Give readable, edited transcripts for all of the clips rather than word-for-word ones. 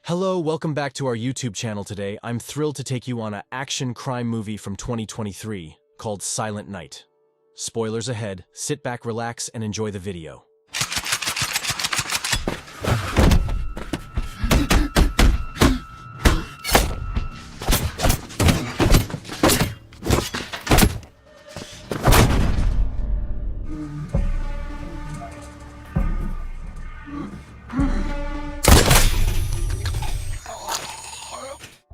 Hello, welcome back to our YouTube channel today. I'm thrilled to take you on an action crime movie from 2023 called Silent Night. Spoilers ahead, sit back, relax, and enjoy the video.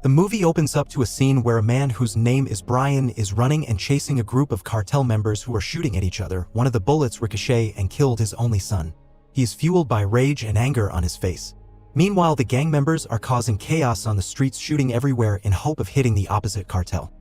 The movie opens up to a scene where a man whose name is Brian is running and chasing a group of cartel members who are shooting at each other. One of the bullets ricocheted and killed his only son. He is fueled by rage and anger on his face. Meanwhile, the gang members are causing chaos on the streets, shooting everywhere in hope of hitting the opposite cartel.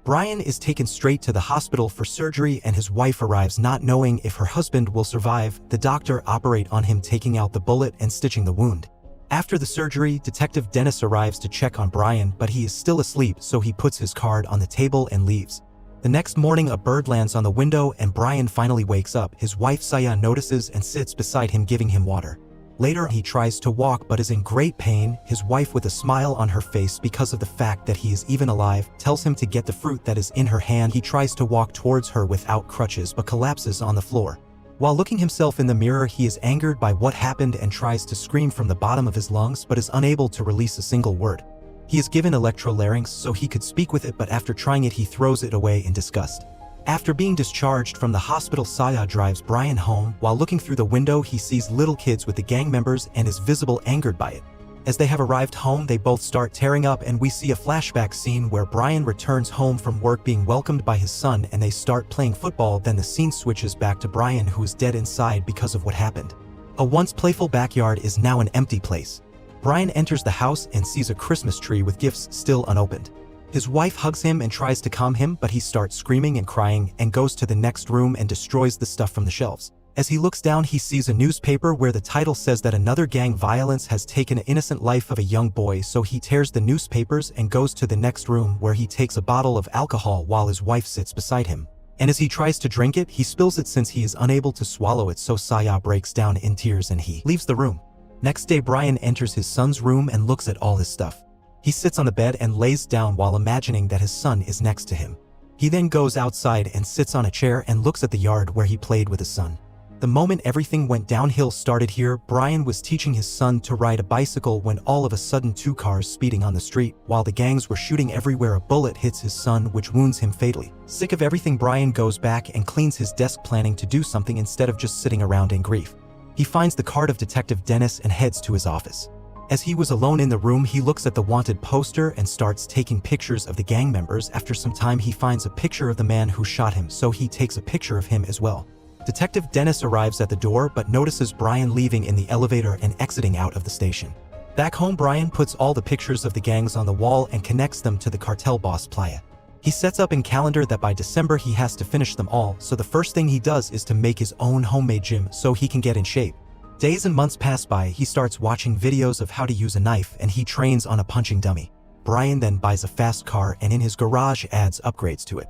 Brian is taken straight to the hospital for surgery and his wife arrives, not knowing if her husband will survive. The doctor operates on him, taking out the bullet and stitching the wound. After the surgery, Detective Dennis arrives to check on Brian, but he is still asleep, so he puts his card on the table and leaves. The next morning, a bird lands on the window and Brian finally wakes up. His wife Saya notices and sits beside him, giving him water. Later, he tries to walk but is in great pain. His wife, with a smile on her face because of the fact that he is even alive, tells him to get the fruit that is in her hand. He tries to walk towards her without crutches but collapses on the floor. While looking himself in the mirror, he is angered by what happened and tries to scream from the bottom of his lungs but is unable to release a single word. He is given electrolarynx so he could speak with it, but after trying it, he throws it away in disgust. After being discharged from the hospital, Saya drives Brian home. While looking through the window, he sees little kids with the gang members and is visibly angered by it. As they have arrived home, they both start tearing up and we see a flashback scene where Brian returns home from work being welcomed by his son and they start playing football. Then the scene switches back to Brian, who is dead inside because of what happened. A once playful backyard is now an empty place. Brian enters the house and sees a Christmas tree with gifts still unopened. His wife hugs him and tries to calm him, but he starts screaming and crying and goes to the next room and destroys the stuff from the shelves. As he looks down, he sees a newspaper where the title says that another gang violence has taken an innocent life of a young boy, so he tears the newspapers and goes to the next room where he takes a bottle of alcohol while his wife sits beside him. And as he tries to drink it, he spills it since he is unable to swallow it, so Saya breaks down in tears and he leaves the room. Next day, Brian enters his son's room and looks at all his stuff. He sits on the bed and lays down while imagining that his son is next to him. He then goes outside and sits on a chair and looks at the yard where he played with his son. The moment everything went downhill started here. Brian was teaching his son to ride a bicycle when all of a sudden two cars speeding on the street. While the gangs were shooting everywhere, a bullet hits his son, which wounds him fatally. Sick of everything, Brian goes back and cleans his desk, planning to do something instead of just sitting around in grief. He finds the card of Detective Dennis and heads to his office. As he was alone in the room, he looks at the wanted poster and starts taking pictures of the gang members. After some time, he finds a picture of the man who shot him, so he takes a picture of him as well. Detective Dennis arrives at the door but notices Brian leaving in the elevator and exiting out of the station. Back home, Brian puts all the pictures of the gangs on the wall and connects them to the cartel boss Playa. He sets up in calendar that by December he has to finish them all, so the first thing he does is to make his own homemade gym so he can get in shape. Days and months pass by. He starts watching videos of how to use a knife and he trains on a punching dummy. Brian then buys a fast car and in his garage adds upgrades to it.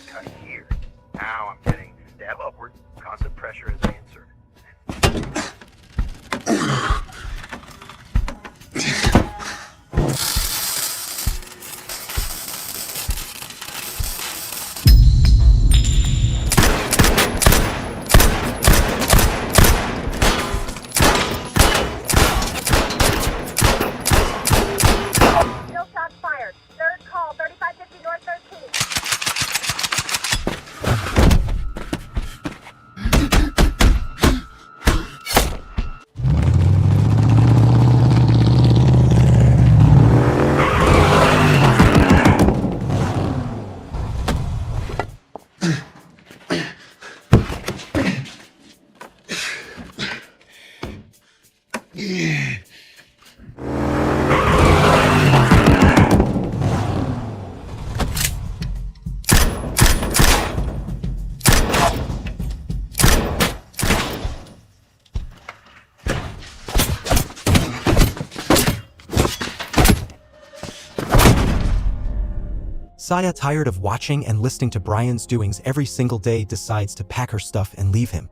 Cut here. Now I'm getting stab upward, constant pressure as I insert. Saya, tired of watching and listening to Brian's doings every single day, decides to pack her stuff and leave him.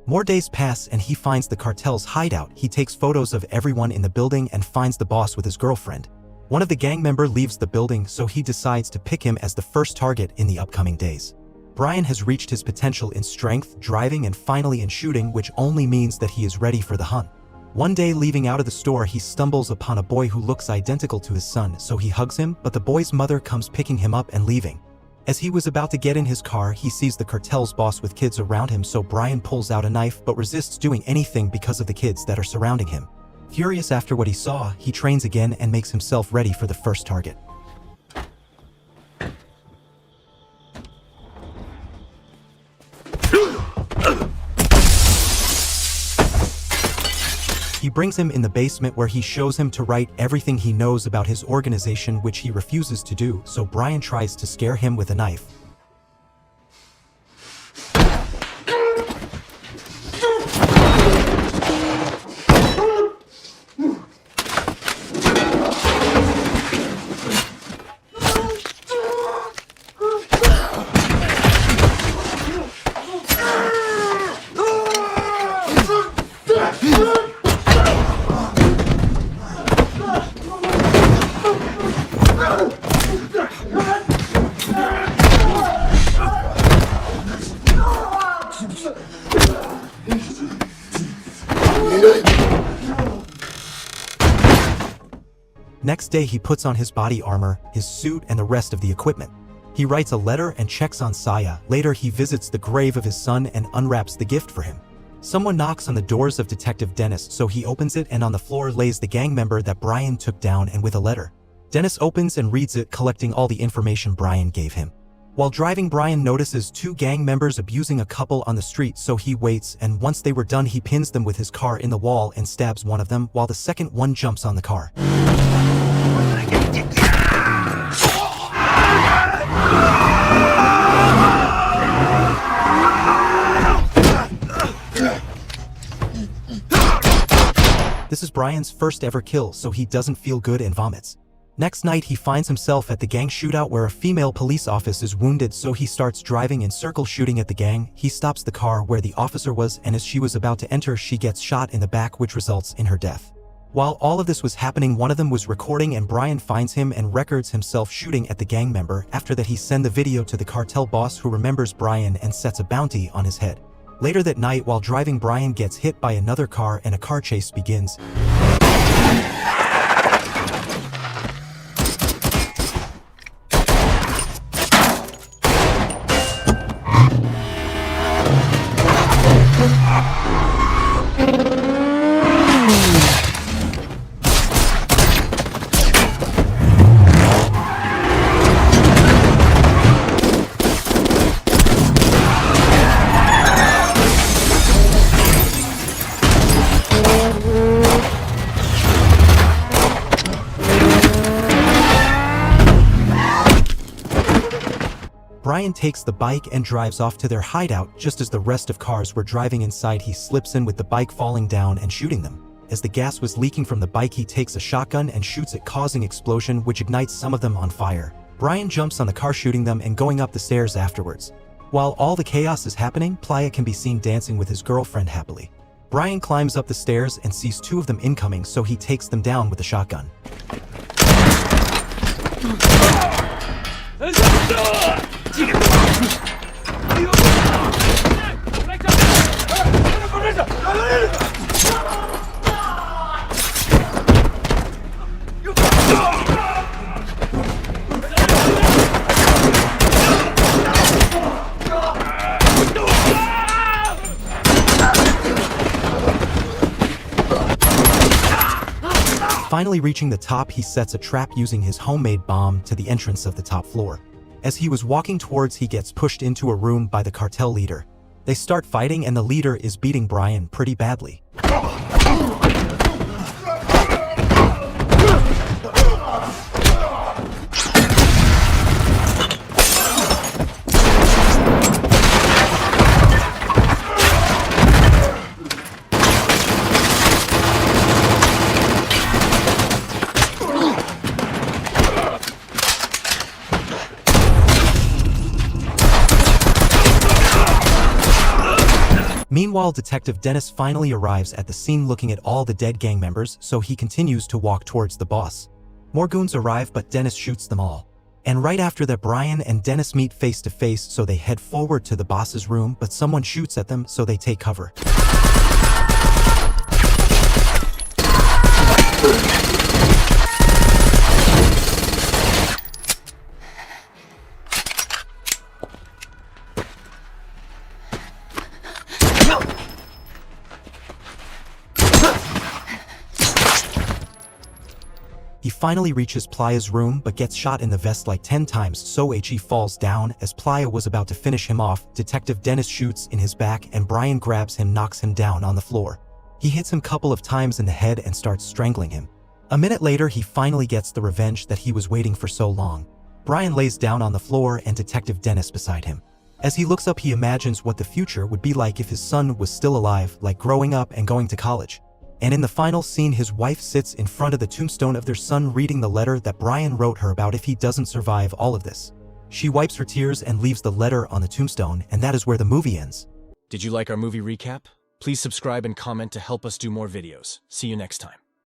More days pass and he finds the cartel's hideout. He takes photos of everyone in the building and finds the boss with his girlfriend. One of the gang members leaves the building, so he decides to pick him as the first target in the upcoming days. Brian has reached his potential in strength, driving, and finally in shooting, which only means that he is ready for the hunt. One day, leaving out of the store, he stumbles upon a boy who looks identical to his son, so he hugs him, but the boy's mother comes picking him up and leaving. As he was about to get in his car, he sees the cartel's boss with kids around him, so Brian pulls out a knife but resists doing anything because of the kids that are surrounding him. Furious after what he saw, he trains again and makes himself ready for the first target. He brings him in the basement where he shows him to write everything he knows about his organization, which he refuses to do, so Brian tries to scare him with a knife. Next day, he puts on his body armor, his suit, and the rest of the equipment. He writes a letter and checks on Saya. Later, he visits the grave of his son and unwraps the gift for him. Someone knocks on the doors of Detective Dennis, so he opens it, and on the floor lays the gang member that Brian took down and with a letter. Dennis opens and reads it, collecting all the information Brian gave him. While driving, Brian notices two gang members abusing a couple on the street, so he waits, and once they were done, he pins them with his car in the wall and stabs one of them, while the second one jumps on the car. This is Brian's first ever kill, so he doesn't feel good and vomits. Next night, he finds himself at the gang shootout where a female police officer is wounded, so he starts driving in circles shooting at the gang. He stops the car where the officer was, and as she was about to enter, she gets shot in the back, which results in her death. While all of this was happening, one of them was recording, and Brian finds him and records himself shooting at the gang member. After that, he sends the video to the cartel boss, who remembers Brian and sets a bounty on his head. Later that night, while driving, Brian gets hit by another car and a car chase begins. Brian takes the bike and drives off to their hideout. Just as the rest of cars were driving inside, he slips in with the bike falling down and shooting them. As the gas was leaking from the bike, he takes a shotgun and shoots it, causing explosion, which ignites some of them on fire. Brian jumps on the car, shooting them and going up the stairs afterwards. While all the chaos is happening, Playa can be seen dancing with his girlfriend happily. Brian climbs up the stairs and sees two of them incoming, so he takes them down with the shotgun. Finally reaching the top, he sets a trap using his homemade bomb to the entrance of the top floor. As he was walking towards, he gets pushed into a room by the cartel leader. They start fighting and the leader is beating Brian pretty badly. Meanwhile, Detective Dennis finally arrives at the scene looking at all the dead gang members, so he continues to walk towards the boss. More goons arrive, but Dennis shoots them all. And right after that, Brian and Dennis meet face to face, so they head forward to the boss's room, but someone shoots at them, so they take cover. He finally reaches Playa's room but gets shot in the vest like 10 times, so he falls down. As Playa was about to finish him off, Detective Dennis shoots in his back and Brian grabs him, knocks him down on the floor. He hits him a couple of times in the head and starts strangling him. A minute later, he finally gets the revenge that he was waiting for so long. Brian lays down on the floor and Detective Dennis beside him. As he looks up, he imagines what the future would be like if his son was still alive, like growing up and going to college. And in the final scene, his wife sits in front of the tombstone of their son reading the letter that Brian wrote her about if he doesn't survive all of this. She wipes her tears and leaves the letter on the tombstone, and that is where the movie ends. Did you like our movie recap? Please subscribe and comment to help us do more videos. See you next time.